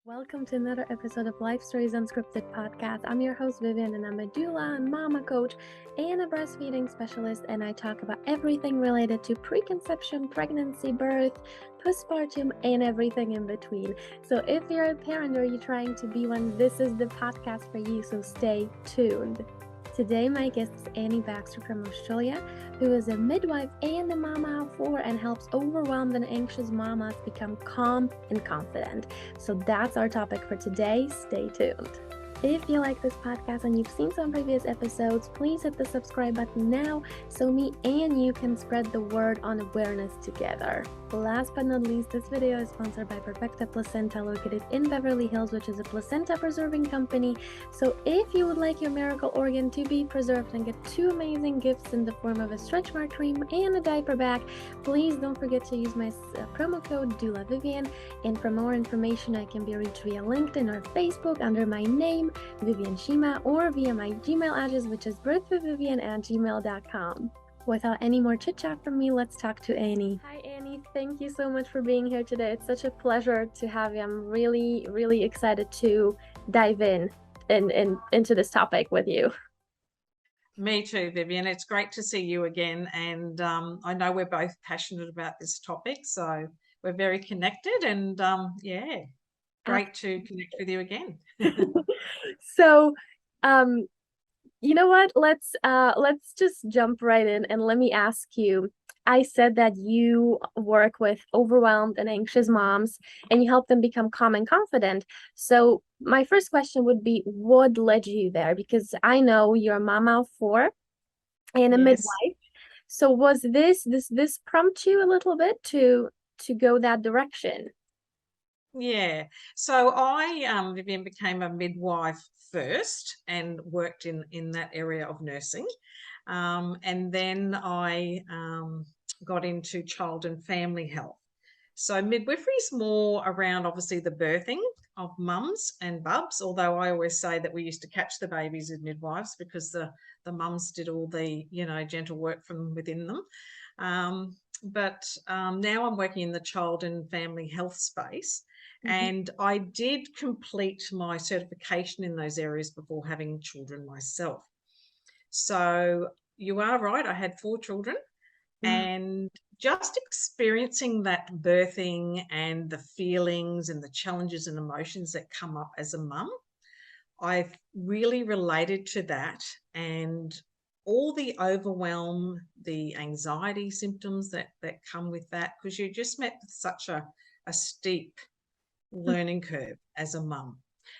Welcome to another episode of Life Stories Unscripted podcast. I'm your host Viviane, and I'm a doula, mama coach, and a breastfeeding specialist, and I talk about everything related to preconception, pregnancy, birth, postpartum, and everything in between. So if you're a parent or you're trying to be one, this is the podcast for you, so stay tuned. Today, my guest is Annie Baxter from Australia, who is a midwife and a mama of four and helps overwhelmed and anxious mamas become calm and confident. So that's our topic for today. Stay tuned. If you like this podcast and you've seen some previous episodes, please hit the subscribe button now so me and you can spread the word on awareness together. Last but not least, this video is sponsored by Perfecta Placenta, located in Beverly Hills, which is a placenta preserving company. So if you would like your miracle organ to be preserved and get two amazing gifts in the form of a stretch mark cream and a diaper bag, please don't forget to use my promo code Doula Viviane. And for more information, I can be reached via LinkedIn or Facebook under my name, Viviane Schima, or via my Gmail address, which is birthwithviviane@gmail.com. Without any more chit chat from me, let's talk to Annie. Hi Annie, thank you so much for being here today. It's such a pleasure to have you. I'm really, really excited to dive into this topic with you. Me too, Viviane. It's great to see you again. And I know we're both passionate about this topic, so we're very connected. And great to connect with you again. So, you know what? Let's just jump right in and let me ask you. I said that you work with overwhelmed and anxious moms and you help them become calm and confident. So my first question would be, what led you there? Because I know you're a mama of four and a midwife. So was this prompt you a little bit to go that direction? Yeah. So I, Viviane, became a midwife first and worked in that area of nursing. And then I got into child and family health. So midwifery is more around obviously the birthing of mums and bubs, although I always say that we used to catch the babies as midwives because the mums did all the, gentle work from within them. But now I'm working in the child and family health space. And I did complete my certification in those areas before having children myself. So you are right, I had four children, and just experiencing that birthing and the feelings and the challenges and emotions that come up as a mum, I've really related to that, and all the overwhelm, the anxiety symptoms that come with that, because you just met with such a steep learning curve as a mum.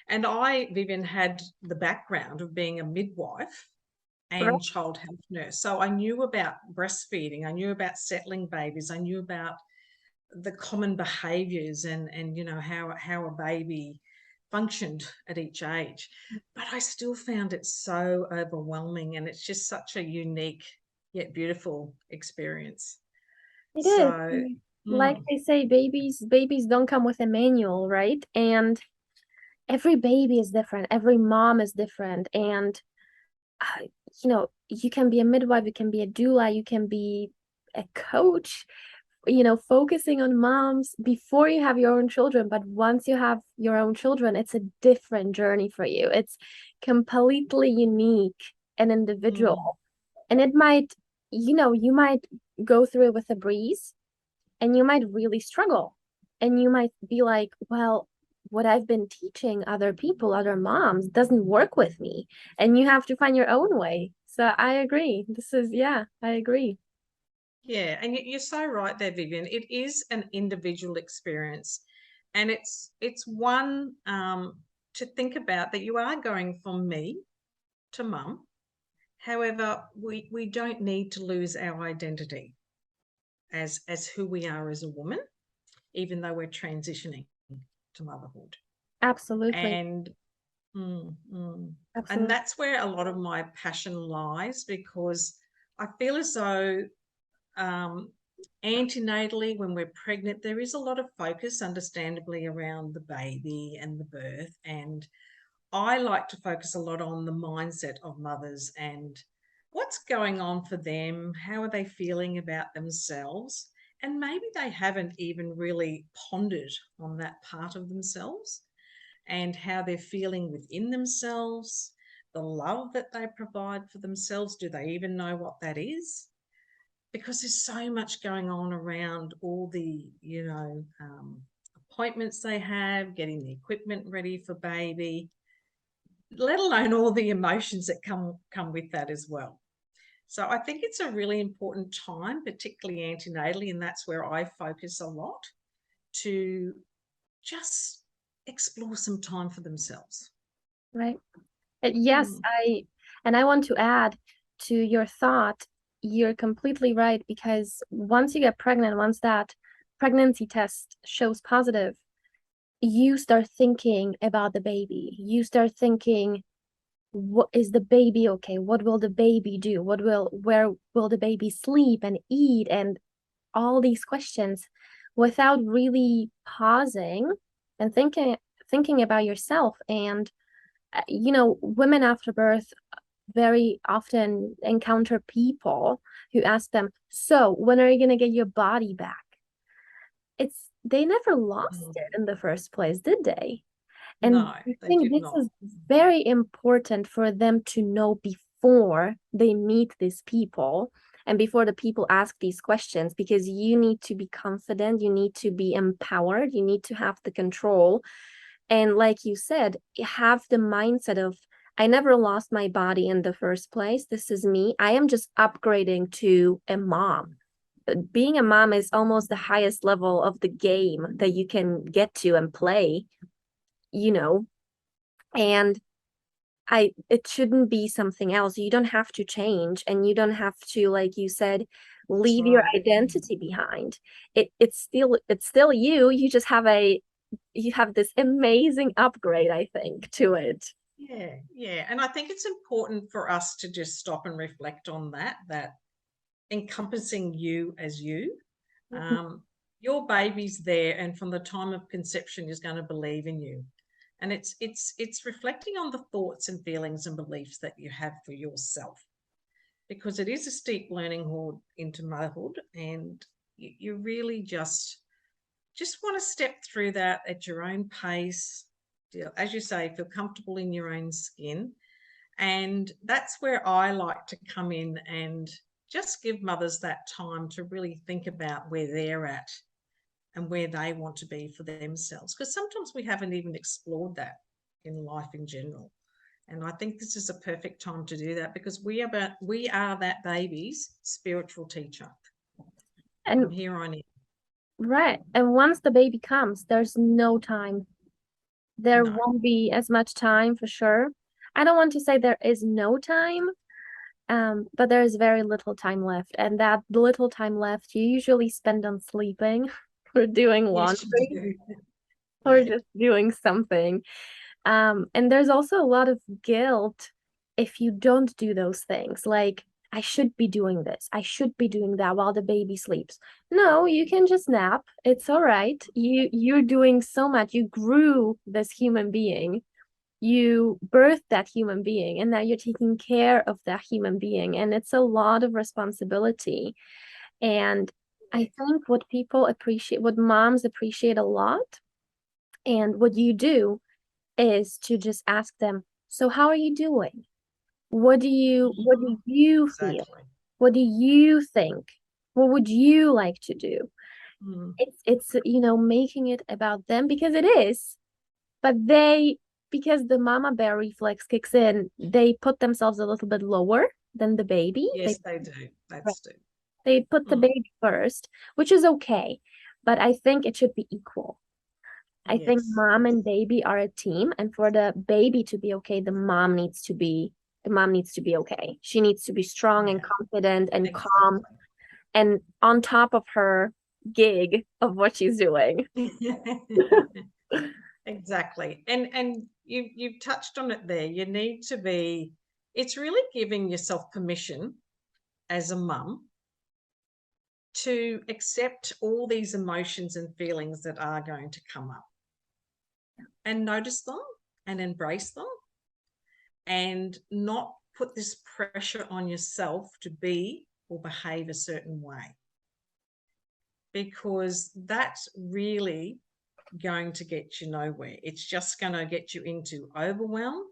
And I, Viviane, had the background of being a midwife and child health nurse. So I knew about breastfeeding, I knew about settling babies, I knew about the common behaviors and how a baby functioned at each age. But I still found it so overwhelming, and it's just such a unique yet beautiful experience. It So is. Like they say, babies don't come with a manual, right? And every baby is different, every mom is different, and you can be a midwife, you can be a doula, you can be a coach, focusing on moms before you have your own children. But once you have your own children, it's a different journey for you. It's completely unique and individual. And it might, you might go through it with a breeze and you might really struggle. And you might be like, well, what I've been teaching other people, other moms, doesn't work with me. And you have to find your own way. So I agree. I agree. Yeah, and you're so right there, Viviane. It is an individual experience, and it's one to think about, that you are going from me to mum. However, we don't need to lose our identity as who we are as a woman, even though we're transitioning to motherhood. Absolutely. And Absolutely. and that's where a lot of my passion lies, because I feel as though antenatally, when we're pregnant, there is a lot of focus, understandably, around the baby and the birth. And I like to focus a lot on the mindset of mothers and what's going on for them, how are they feeling about themselves. And maybe they haven't even really pondered on that part of themselves. and how they're feeling within themselves, the love that they provide for themselves. Do they even know what that is? Because there's so much going on around all the, appointments they have, getting the equipment ready for baby, let alone all the emotions that come with that as well. So I think it's a really important time, particularly antenatally, and that's where I focus a lot, to just explore some time for themselves. Right. Yes, I want to add to your thought, you're completely right, because once you get pregnant, once that pregnancy test shows positive, you start thinking about the baby. You start thinking, what is the baby okay? What will the baby do? Where will the baby sleep and eat? And all these questions without really pausing and thinking about yourself. And women after birth very often encounter people who ask them, so when are you going to get your body back? They never lost it in the first place, did they? And No, I they think did this not. is very important for them to know before they meet these people and before the people ask these questions, because you need to be confident, you need to be empowered, you need to have the control. And like you said, have the mindset of, I never lost my body in the first place. This is me. I am just upgrading to a mom. Being a mom is almost the highest level of the game that you can get to and play, and it shouldn't be something else. You don't have to change, and you don't have to, like you said, That's leave your right. identity behind. It's still you. You have this amazing upgrade, I think, to it. Yeah. And I think it's important for us to just stop and reflect on that encompassing you as you. Your baby's there, and from the time of conception is going to believe in you. And it's reflecting on the thoughts and feelings and beliefs that you have for yourself, because it is a steep learning curve into motherhood, and you really just want to step through that at your own pace. As you say, feel comfortable in your own skin. And that's where I like to come in and just give mothers that time to really think about where they're at and where they want to be for themselves. Because sometimes we haven't even explored that in life in general. And I think this is a perfect time to do that, because we are that baby's spiritual teacher from And here on in. right. And once the baby comes, there's no time. There No. won't be as much time for sure. I don't want to say there is no time, but there is very little time left. And that little time left, you usually spend on sleeping or doing Yes, you laundry do. or Yeah. just doing something. And there's also a lot of guilt if you don't do those things. Like, I should be doing this. I should be doing that while the baby sleeps. No, you can just nap. It's all right. You're doing so much. You grew this human being. You birthed that human being, and now you're taking care of that human being. And it's a lot of responsibility. And I think what moms appreciate a lot, and what you do is to just ask them, so how are you doing? What do you feel? Exactly. What do you think? What would you like to do? Mm. It's making it about them, because it is, but because the mama bear reflex kicks in, they put themselves a little bit lower than the baby. Yes, they do. Right. That's do. They put the Mm. baby first, which is okay, but I think it should be equal. I think Yes, mom yes. and baby are a team, and for the baby to be okay, the mom needs to be okay. She needs to be strong and Yeah, confident and calm exactly. and on top of her gig of what she's doing. Exactly. And you've touched on it there. You need to be, it's really giving yourself permission as a mum to accept all these emotions and feelings that are going to come up, and notice them and embrace them, and not put this pressure on yourself to be or behave a certain way, because that really going to get you nowhere. It's just going to get you into overwhelm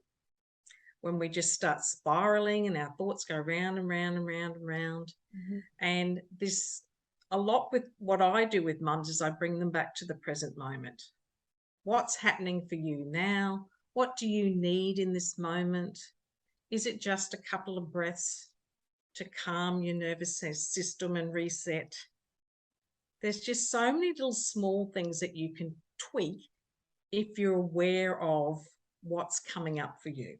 when we just start spiraling and our thoughts go round and round and round and round. Mm-hmm. And this, a lot with what I do with mums is I bring them back to the present moment. What's happening for you now? What do you need in this moment? Is it just a couple of breaths to calm your nervous system and reset? There's just so many little small things that you can tweak if you're aware of what's coming up for you.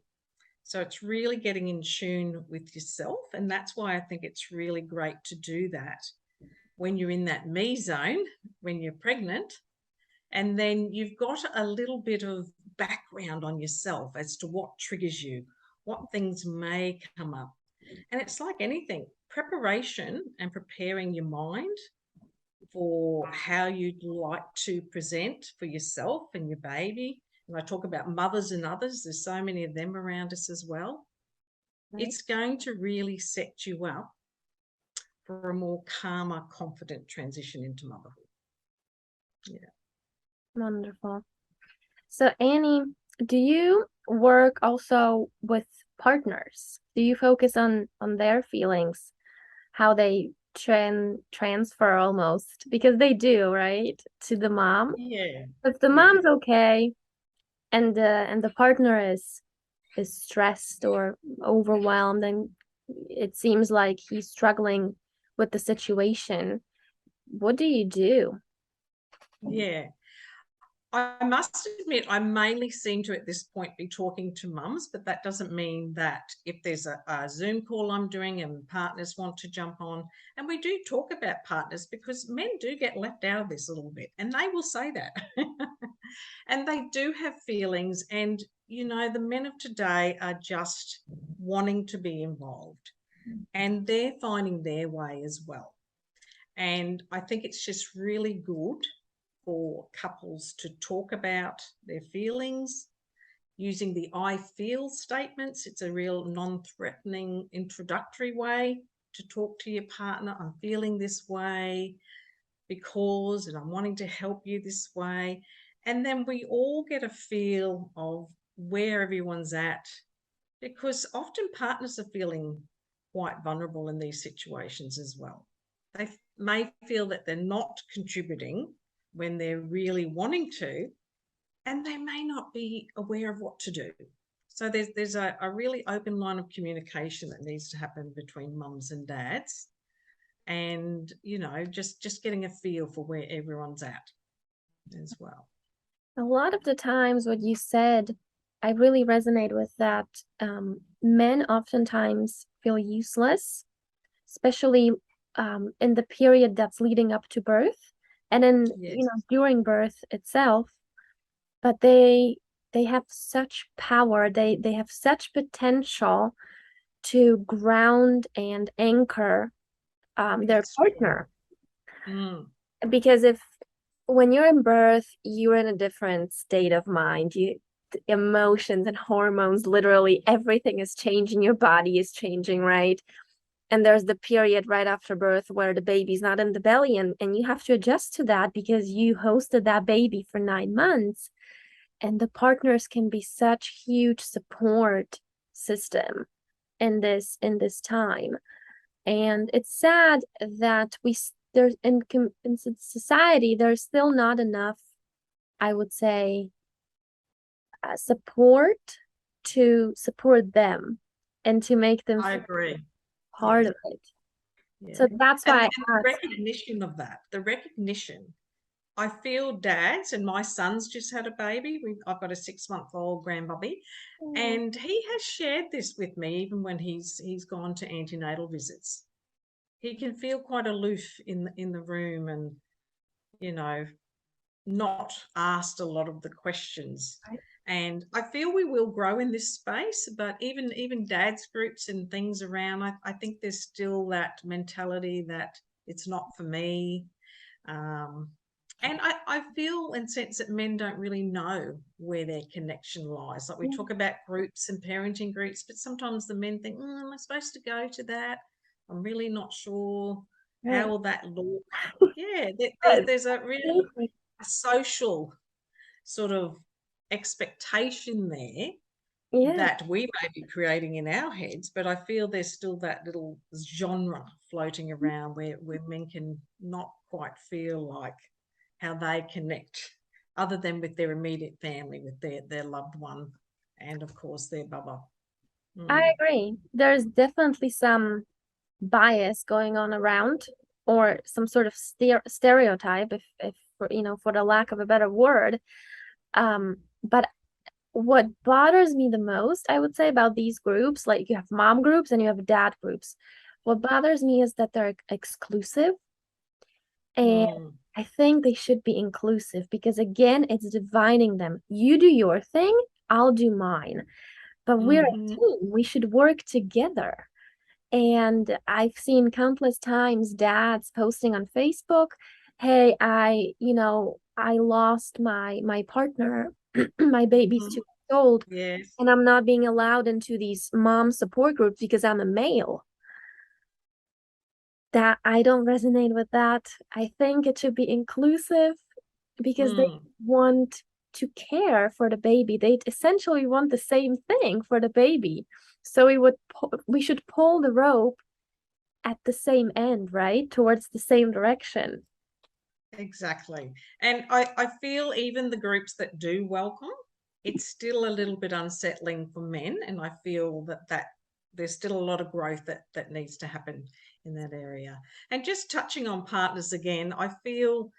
So it's really getting in tune with yourself. And that's why I think it's really great to do that when you're in that me zone, when you're pregnant, and then you've got a little bit of background on yourself as to what triggers you, what things may come up. And it's like anything, preparation and preparing your mind for how you'd like to present for yourself and your baby. And I talk about mothers and others, there's so many of them around us as well. Right. It's going to really set you up for a more calmer, confident transition into motherhood. Yeah. Wonderful. So Annie, do you work also with partners? Do you focus on their feelings, how they transfer almost, because they do, right, to the mom? Yeah. If the mom's okay and the partner is stressed or overwhelmed, and it seems like he's struggling with the situation, what do you do? Yeah. I must admit, I mainly seem to at this point be talking to mums, but that doesn't mean that if there's a Zoom call I'm doing and partners want to jump on, and we do talk about partners because men do get left out of this a little bit, and they will say that. And they do have feelings, and, you know, the men of today are just wanting to be involved, and they're finding their way as well. And I think it's just really good for couples to talk about their feelings using the I feel statements. It's a real non-threatening introductory way to talk to your partner. I'm feeling this way because, and I'm wanting to help you this way. And then we all get a feel of where everyone's at, because often partners are feeling quite vulnerable in these situations as well. They may feel that they're not contributing when they're really wanting to, and they may not be aware of what to do. So there's a really open line of communication that needs to happen between mums and dads, and, you know, just getting a feel for where everyone's at as well. A lot of the times what you said, I really resonate with that. Men oftentimes feel useless, especially in the period that's leading up to birth, and then Yes. you know, during birth itself. But they have such power, they have such potential to ground and anchor their partner. Because if when you're in birth, you're in a different state of mind. Emotions and hormones, literally everything is changing, your body is changing, right? And there's the period right after birth where the baby's not in the belly, and you have to adjust to that because you hosted that baby for 9 months. And the partners can be such huge support system in this time. And it's sad that there's in society there's still not enough, I would say, support to support them and to make them I agree. part of it. Yeah. So that's why and the recognition of that, the recognition. I feel dads, and my son's just had a baby. I've got a 6-month-old grandbaby, and he has shared this with me even when he's gone to antenatal visits. He can feel quite aloof in the room, and, you know, not asked a lot of the questions. Right. And I feel we will grow in this space, but even dads groups and things around, I think there's still that mentality that it's not for me. And I feel and sense that men don't really know where their connection lies. Like we talk about groups and parenting groups, but sometimes the men think, am I supposed to go to that? I'm really not sure. How will that look? Yeah, there's a really a social sort of expectation there Yeah. that we may be creating in our heads, but I feel there's still that little genre floating around where men can not quite feel like how they connect other than with their immediate family, with their loved one, and of course their bubba. I agree. There's definitely some bias going on around, or some sort of stereotype, if for, for the lack of a better word. But what bothers me the most, I would say, about these groups, like you have mom groups and you have dad groups. What bothers me is that they're exclusive. And Mm. I think they should be inclusive because, again, it's dividing them. You do your thing, I'll do mine. But we're a Mm-hmm. team. We should work together. And I've seen countless times dads posting on Facebook, hey, I lost my partner, my baby's Mm-hmm. 2 years old, Yes. and I'm not being allowed into these mom support groups because I'm a male. That I don't resonate with that. I think it should be inclusive because they Mm. want to care for the baby. They essentially want the same thing for the baby. So we should pull the rope at the same end, right? Towards the same direction. Exactly. And I feel even the groups that do welcome, it's still a little bit unsettling for men. And I feel that there's still a lot of growth that needs to happen in that area. And just touching on partners again, I feel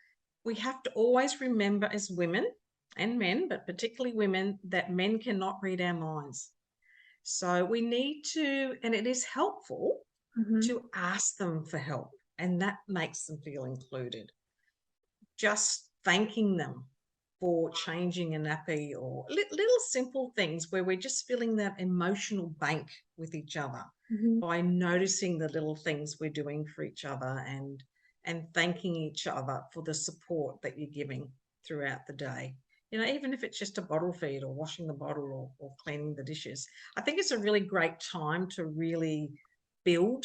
we have to always remember as women and men, but particularly women, that men cannot read our minds. So we need to, and it is helpful Mm-hmm. to ask them for help, and that makes them feel included. Just thanking them for changing a nappy, or little simple things where we're just filling that emotional bank with each other Mm-hmm. by noticing the little things we're doing for each other, and thanking each other for the support that you're giving throughout the day. Even if it's just a bottle feed, or washing the bottle, or cleaning the dishes. I think it's a really great time to really build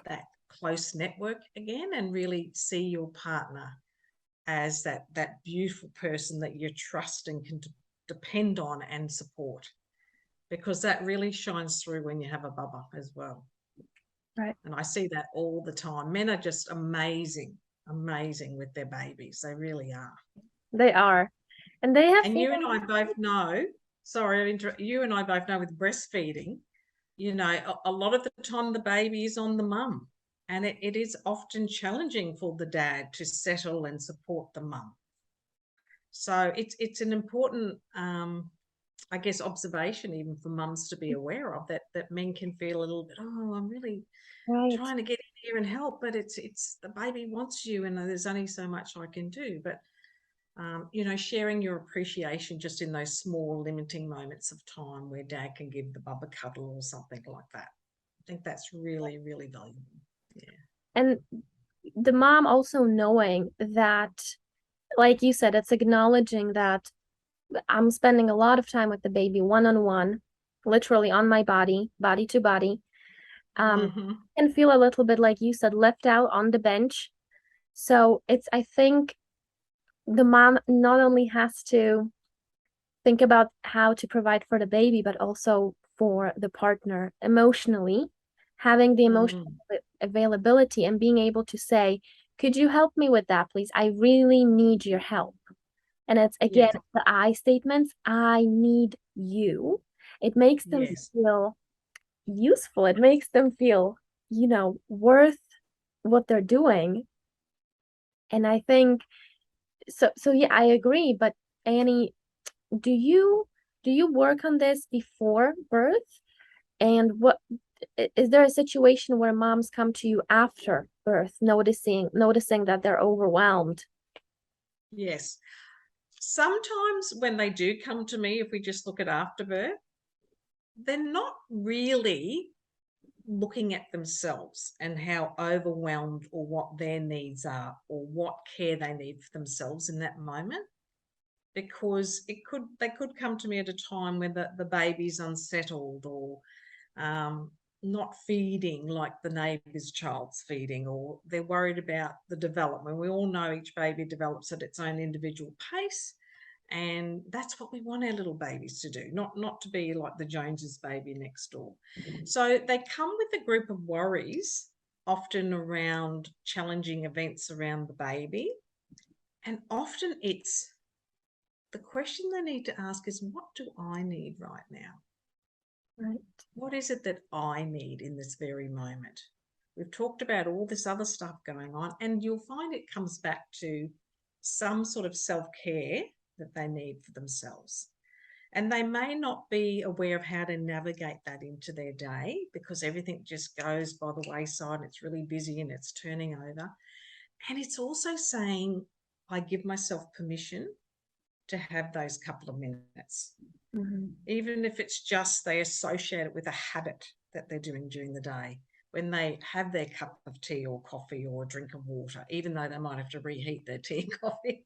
that close network again, and really see your partner as that beautiful person that you trust and can depend on and support, because that really shines through when you have a bubba as well. Right. And I see that all the time. Men are just amazing with their babies. They really are. They are. And they have And you and feelings. I both know, sorry, you and I both know, with breastfeeding, a lot of the time the baby is on the mum. And it is often challenging for the dad to settle and support the mum. So it's an important, I guess, observation even for mums to be aware of, that men can feel a little bit, oh, I'm really Right. trying to get in here and help, but it's the baby wants you, and there's only so much I can do. But sharing your appreciation just in those small limiting moments of time where dad can give the bub a cuddle or something like that. I think that's really, really valuable. Yeah. And the mom also knowing that, like you said, it's acknowledging that I'm spending a lot of time with the baby one on one, literally on my body, body to body. Mm-hmm. And feel a little bit, like you said, left out on the bench. So I think the mom not only has to think about how to provide for the baby, but also for the partner emotionally, having the emotional Mm. availability and being able to say, could you help me with that, please? I really need your help. And it's, again, Yes. the I statements, I need you. It makes them Yes. feel useful. It makes them feel, worth what they're doing. And I think so yeah, I agree. But Annie, do you work on this before birth? And what is there a situation where moms come to you after birth, noticing that they're overwhelmed? Yes. Sometimes when they do come to me, if we just look at afterbirth, they're not really looking at themselves and how overwhelmed, or what their needs are, or what care they need for themselves in that moment, because they could come to me at a time when the baby's unsettled, or um, not feeding like the neighbour's child's feeding, or they're worried about the development. We all know each baby develops at its own individual pace, And that's what we want our little babies to do, not to be like the Joneses baby next door. So they come with a group of worries, often around challenging events around the baby. And often it's the question they need to ask is, what do I need right now? Right. What is it that I need in this very moment? We've talked about all this other stuff going on, and you'll find it comes back to some sort of self-care that they need for themselves. And they may not be aware of how to navigate that into their day because everything just goes by the wayside and it's really busy and it's turning over. And it's also saying, I give myself permission to have those couple of minutes. Mm-hmm. Even if it's just they associate it with a habit that they're doing during the day. When they have their cup of tea or coffee or a drink of water, even though they might have to reheat their tea and coffee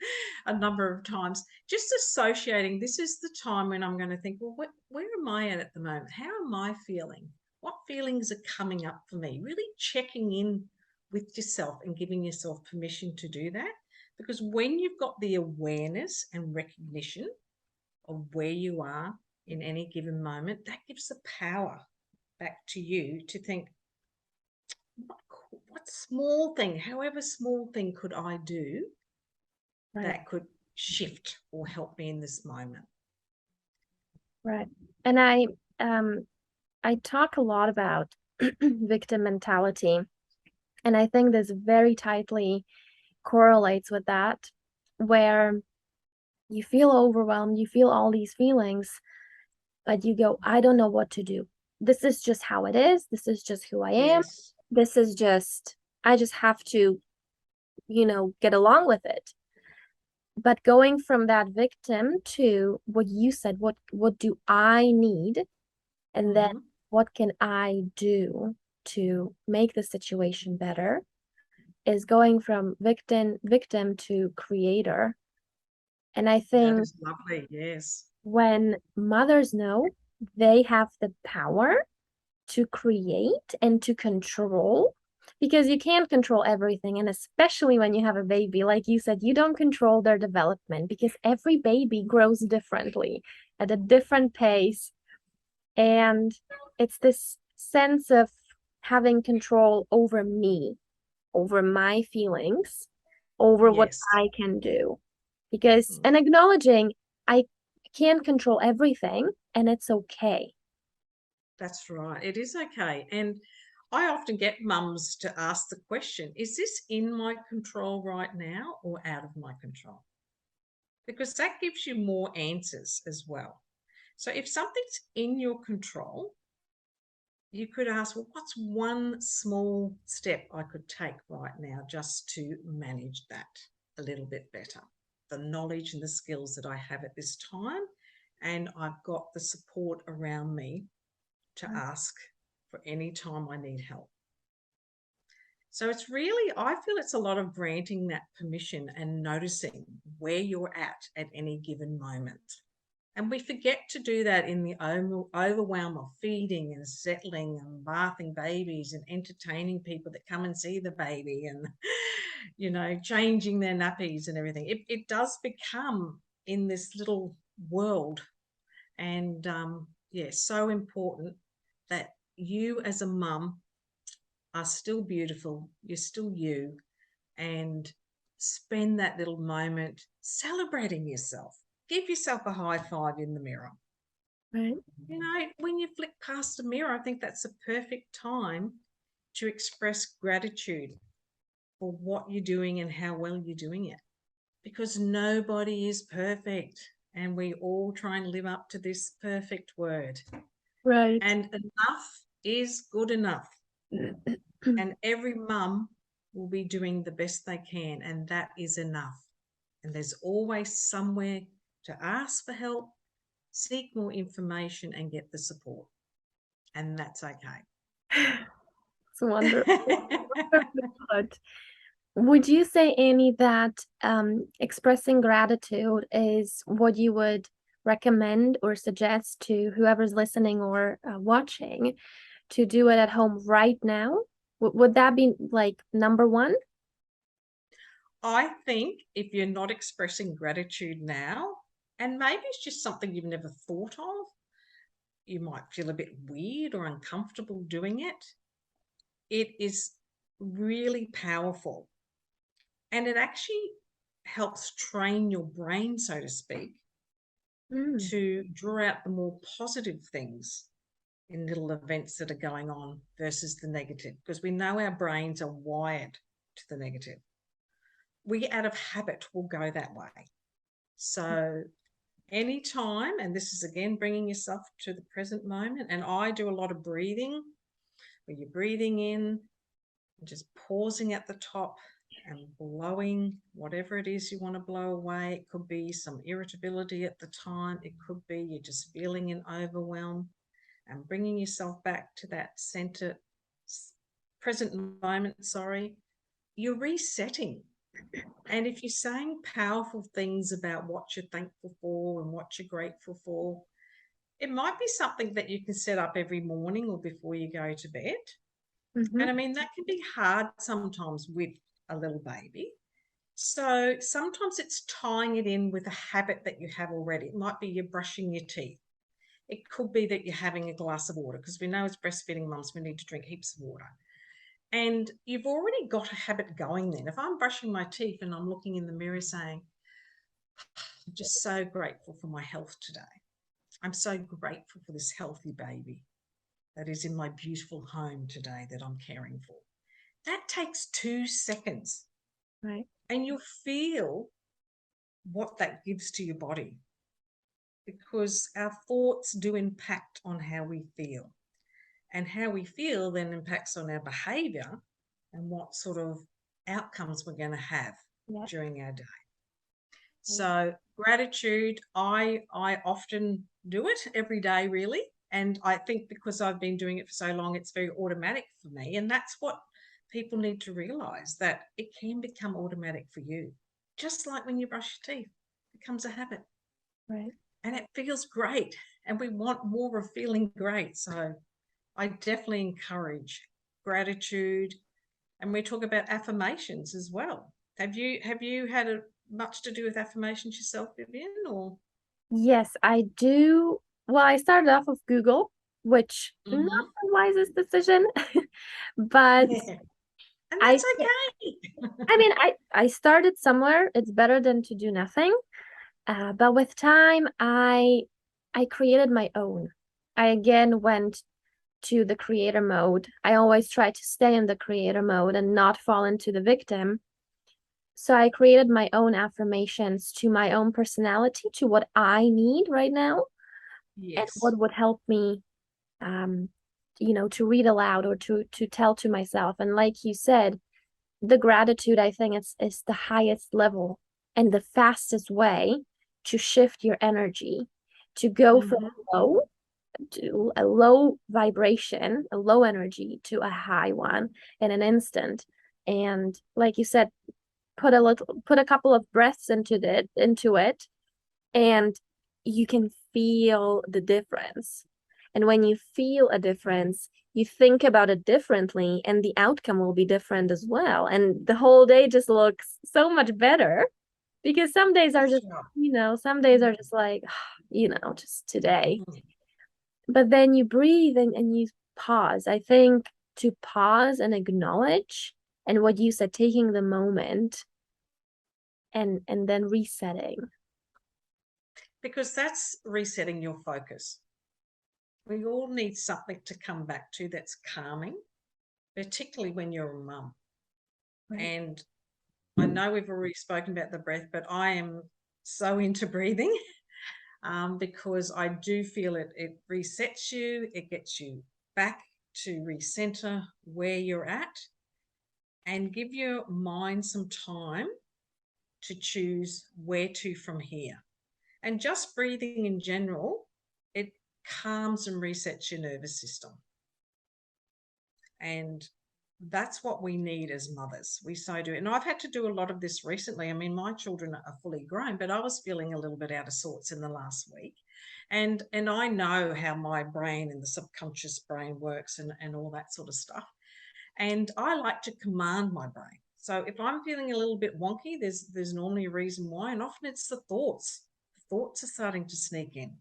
a number of times, just associating this is the time when I'm going to think, well, where am I at the moment? How am I feeling? What feelings are coming up for me? Really checking in with yourself and giving yourself permission to do that. Because when you've got the awareness and recognition of where you are in any given moment, that gives the power back to you to think, what small thing, however small thing could I do that could shift or help me in this moment? Right. And I talk a lot about victim mentality, and I think this very tightly correlates with that, where you feel overwhelmed, you feel all these feelings, but you go, I don't know what to do. This is just how it is. This is just who I am. Yes. This is just, I just have to, get along with it. But going from that victim to what you said, what do I need? And then what can I do to make the situation better, is going from victim to creator. And I That think is lovely. Yes. when mothers know they have the power to create and to control, because you can't control everything, and especially when you have a baby, like you said, you don't control their development because every baby grows differently at a different pace. And it's this sense of having control over me, over my feelings, over what Yes. I can do. Because, and acknowledging I can't control everything, and it's okay. That's right. It is okay. And I often get mums to ask the question, is this in my control right now or out of my control? Because that gives you more answers as well. So if something's in your control, you could ask, well, what's one small step I could take right now just to manage that a little bit better? The knowledge and the skills that I have at this time, and I've got the support around me to ask for any time I need help. So it's really, I feel it's a lot of granting that permission and noticing where you're at any given moment. And we forget to do that in the overwhelm of feeding and settling and bathing babies and entertaining people that come and see the baby and, changing their nappies and everything. It does become in this little world. And so important that you as a mum are still beautiful, you're still you, and spend that little moment celebrating yourself. Give yourself a high five in the mirror. Right. When you flick past the mirror, I think that's a perfect time to express gratitude for what you're doing and how well you're doing it. Because nobody is perfect, and we all try and live up to this perfect word. Right. And enough is good enough. And every mum will be doing the best they can, and that is enough. And there's always somewhere to ask for help, seek more information, and get the support. And that's okay. It's wonderful. But would you say, Annie, that expressing gratitude is what you would recommend or suggest to whoever's listening or watching to do it at home right now? Would that be like number one? I think if you're not expressing gratitude now, And maybe it's just something you've never thought of. You might feel a bit weird or uncomfortable doing it. It is really powerful. And it actually helps train your brain, so to speak, to draw out the more positive things in little events that are going on versus the negative, because we know our brains are wired to the negative. We, out of habit, will go that way. So anytime, and this is again bringing yourself to the present moment, and I do a lot of breathing, where you're breathing in, just pausing at the top and blowing whatever it is you want to blow away. It could be some irritability at the time. It could be you're just feeling an overwhelm, and bringing yourself back to that center, present moment, you're resetting. And if you're saying powerful things about what you're thankful for and what you're grateful for, it might be something that you can set up every morning or before you go to bed. And I mean, that can be hard sometimes with a little baby. So sometimes it's tying it in with a habit that you have already. It might be you're brushing your teeth. It could be that you're having a glass of water, because we know as breastfeeding mums, we need to drink heaps of water. And you've already got a habit going then. If I'm brushing my teeth and I'm looking in the mirror saying, I'm just so grateful for my health today. I'm so grateful for this healthy baby that is in my beautiful home today that I'm caring for. That takes 2 seconds. Right. And you'll feel what that gives to your body, because our thoughts do impact on how we feel. And how we feel then impacts on our behavior and what sort of outcomes we're going to have during our day. So gratitude, I often do it every day, really. And I think because I've been doing it for so long, it's very automatic for me. And that's what people need to realize, that it can become automatic for you. Just like when you brush your teeth, it becomes a habit. Right. And it feels great. And we want more of feeling great. So I definitely encourage gratitude. And we talk about affirmations as well. Have you had much to do with affirmations yourself, Viviane? Or Yes, I do. Well, I started off with Google, which not the wisest decision, but yeah. And I that's okay. I mean, I started somewhere. It's better than to do nothing. But with time, I created my own. I again went to the creator mode. I always try to stay in the creator mode and not fall into the victim. So I created my own affirmations to my own personality, to what I need right now, and Yes. what would help me, um, to read aloud or to tell to myself. And like you said, the gratitude, I think, is the highest level and the fastest way to shift your energy, to go from low to a low vibration, a low energy, to a high one in an instant. And like you said, put a couple of breaths into it, and you can feel the difference. And when you feel a difference, you think about it differently, and the outcome will be different as well. And the whole day just looks so much better, because some days are just, some days are just like, just today. But then you breathe and you pause. I think to pause and acknowledge, and what you said, taking the moment and then resetting. Because that's resetting your focus. We all need something to come back to that's calming, particularly when you're a mum. Right. And I know we've already spoken about the breath, but I am so into breathing because I do feel it resets you, it gets you back to recenter where you're at, and give your mind some time to choose where to from here. And just breathing in general, it calms and resets your nervous system. And that's what we need as mothers. We so do. And I've had to do a lot of this recently. I mean, my children are fully grown, but I was feeling a little bit out of sorts in the last week. And I know how my brain and the subconscious brain works and all that sort of stuff. And I like to command my brain. So if I'm feeling a little bit wonky, there's normally a reason why, and often it's the thoughts. thoughts are starting to sneak in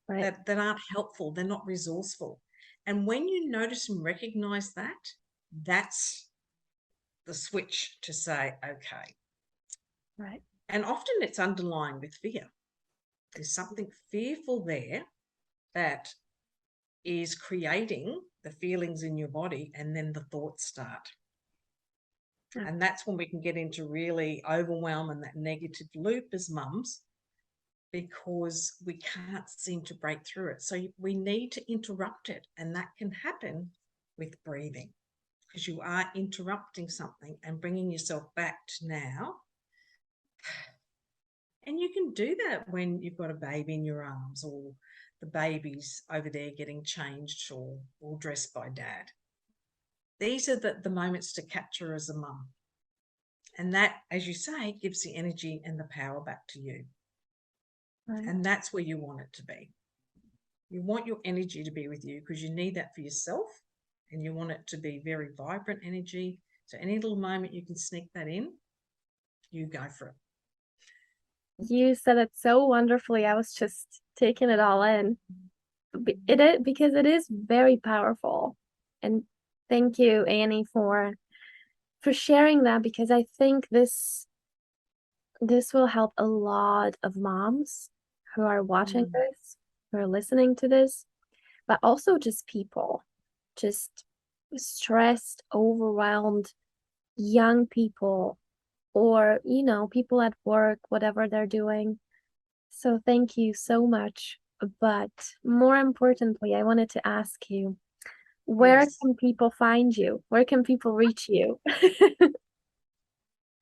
Right. that aren't helpful. They're not resourceful. And when you notice and recognize that, that's the switch to say, okay. Right. And often it's underlying with fear. There's something fearful there that is creating the feelings in your body, and then the thoughts start. Yeah. And that's when we can get into really overwhelm and that negative loop as mums, because we can't seem to break through it. So we need to interrupt it, and that can happen with breathing, because you are interrupting something and bringing yourself back to now. And you can do that when you've got a baby in your arms, or the baby's over there getting changed or dressed by dad. These are the moments to capture as a mum. And that, as you say, gives the energy and the power back to you. Right. And that's where you want it to be. You want your energy to be with you, because you need that for yourself, and you want it to be very vibrant energy. So any little moment you can sneak that in, you go for it. You said it so wonderfully. I was just taking it all in. It is, because it is very powerful. And thank you, Annie, for sharing that, because I think this will help a lot of moms who are watching this, who are listening to this, but also just people, just stressed, overwhelmed young people, or people at work, whatever they're doing. So thank you so much. But more importantly, I wanted to ask you, where Yes. can people find you? Where can people reach you?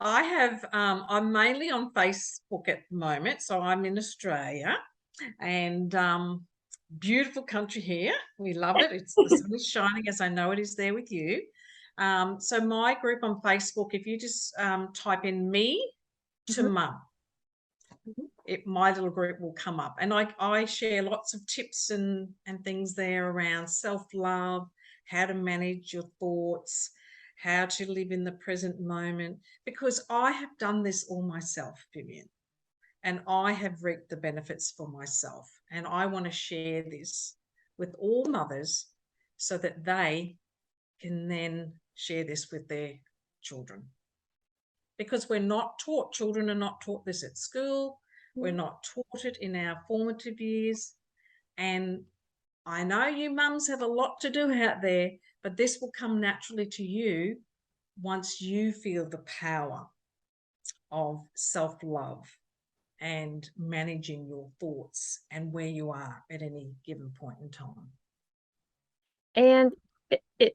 I have, I'm mainly on Facebook at the moment. So I'm in Australia, and beautiful country here. We love it. The sun is shining, as I know it is there with you. So my group on Facebook, if you just type in me to mum, my little group will come up, and I share lots of tips and things there around self-love, how to manage your thoughts, how to live in the present moment, because I have done this all myself, Viviane, and I have reaped the benefits for myself, and I want to share this with all mothers so that they can then share this with their children, because children are not taught this at school. We're not taught it in our formative years. And I know you mums have a lot to do out there, but this will come naturally to you once you feel the power of self-love and managing your thoughts and where you are at any given point in time. And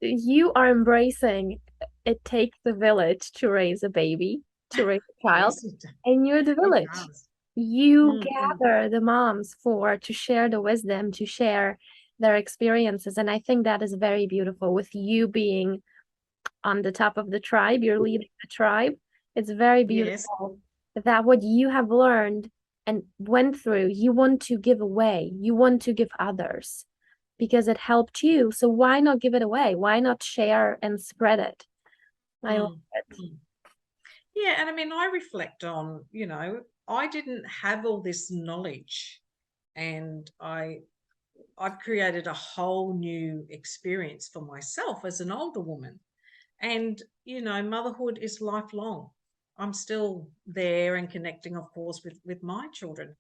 you are embracing it takes a village to raise a baby, to raise a child, Yes, it does. and you're the It village. does. You Mm-hmm. gather the moms to share the wisdom, to share their experiences. And I think that is very beautiful, with you being on the top of the tribe, you're leading the tribe. It's very Yes. beautiful that what you have learned and went through, you want to give away, you want to give others, because it helped you. So why not give it away? Why not share and spread it? I love it. Yeah, and I mean, I reflect on, I didn't have all this knowledge, and I've created a whole new experience for myself as an older woman. And, motherhood is lifelong. I'm still there and connecting, of course, with my children.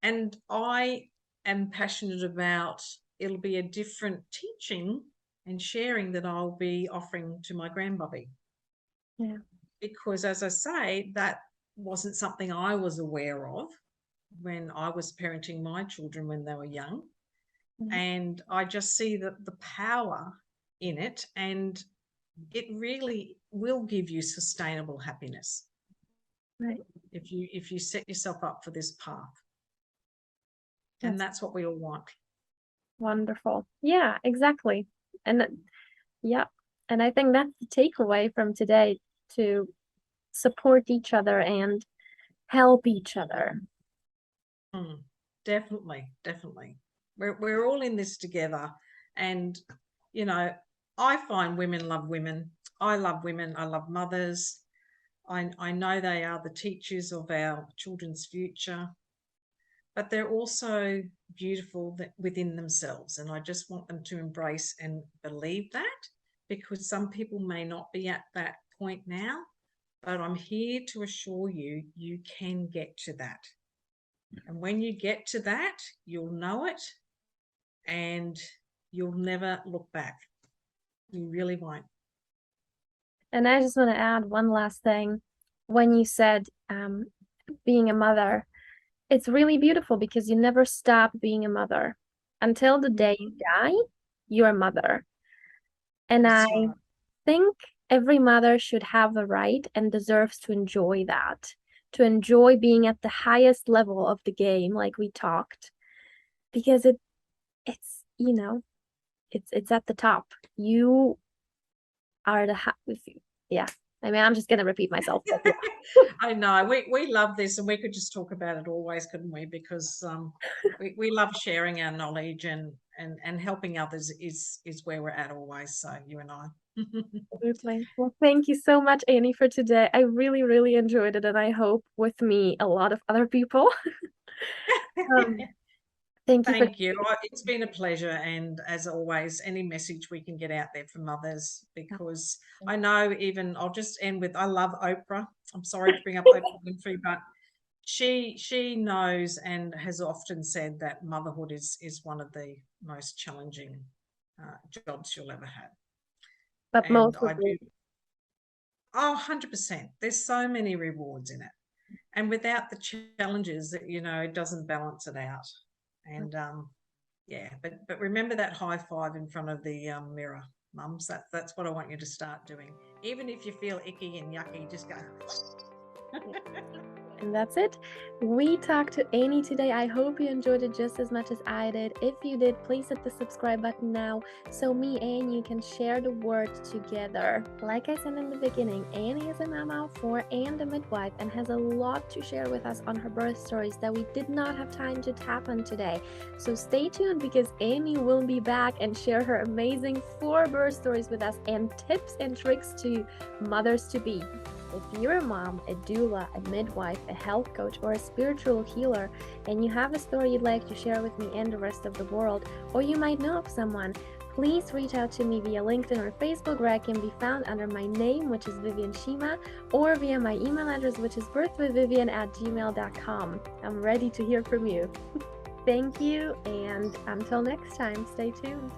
And I am passionate about, it'll be a different teaching and sharing that I'll be offering to my grandbaby. Yeah. Because, as I say, that wasn't something I was aware of when I was parenting my children when they were young. And I just see the power in it, and it really will give you sustainable happiness. Right. If you set yourself up for this path. And that's what we all want. Wonderful. Yeah, exactly. And yeah, and I think that's the takeaway from today, to support each other and help each other. Definitely. We're all in this together. And, I find women love women. I love women. I love mothers. I know they are the teachers of our children's future. but they're also beautiful within themselves. And I just want them to embrace and believe that, because some people may not be at that point now, but I'm here to assure you, you can get to that. And when you get to that, you'll know it and you'll never look back. You really won't. And I just want to add one last thing. When you said being a mother, it's really beautiful because you never stop being a mother. Until the day you die, you're a mother. And That's I right. think every mother should have the right and deserves to enjoy that, to enjoy being at the highest level of the game, like we talked, because it's it's at the top. You are yeah. I mean, I'm just gonna repeat myself. But yeah. I know we love this, and we could just talk about it always, couldn't we? Because we love sharing our knowledge, and helping others is where we're at always. So you and I. Absolutely. Well, thank you so much, Annie, for today. I really, really enjoyed it, and I hope with me a lot of other people. Um, thank you for Thank you. It's been a pleasure. And as always, any message we can get out there for mothers, because I know, even I'll just end with, I love Oprah. I'm sorry to bring up Oprah Winfrey, but she knows and has often said that motherhood is one of the most challenging jobs you'll ever have. but And most I of do, 100%. There's so many rewards in it. And without the challenges, it doesn't balance it out. And yeah, but remember that high five in front of the mirror, mums. That's what I want you to start doing. Even if you feel icky and yucky, just go. And that's it. We talked to Annie today. I hope you enjoyed it just as much as I did. If you did, please hit the subscribe button now so me and you can share the word together. Like I said in the beginning, Annie is a mama of 4 and a midwife and has a lot to share with us on her birth stories that we did not have time to tap on today. So stay tuned, because Annie will be back and share her amazing 4 birth stories with us and tips and tricks to mothers to be. If you're a mom, a doula, a midwife, a health coach, or a spiritual healer, and you have a story you'd like to share with me and the rest of the world, or you might know of someone, please reach out to me via LinkedIn or Facebook, where I can be found under my name, which is Viviane Schima, or via my email address, which is birthwithviviane@gmail.com. I'm ready to hear from you. Thank you, and until next time, stay tuned.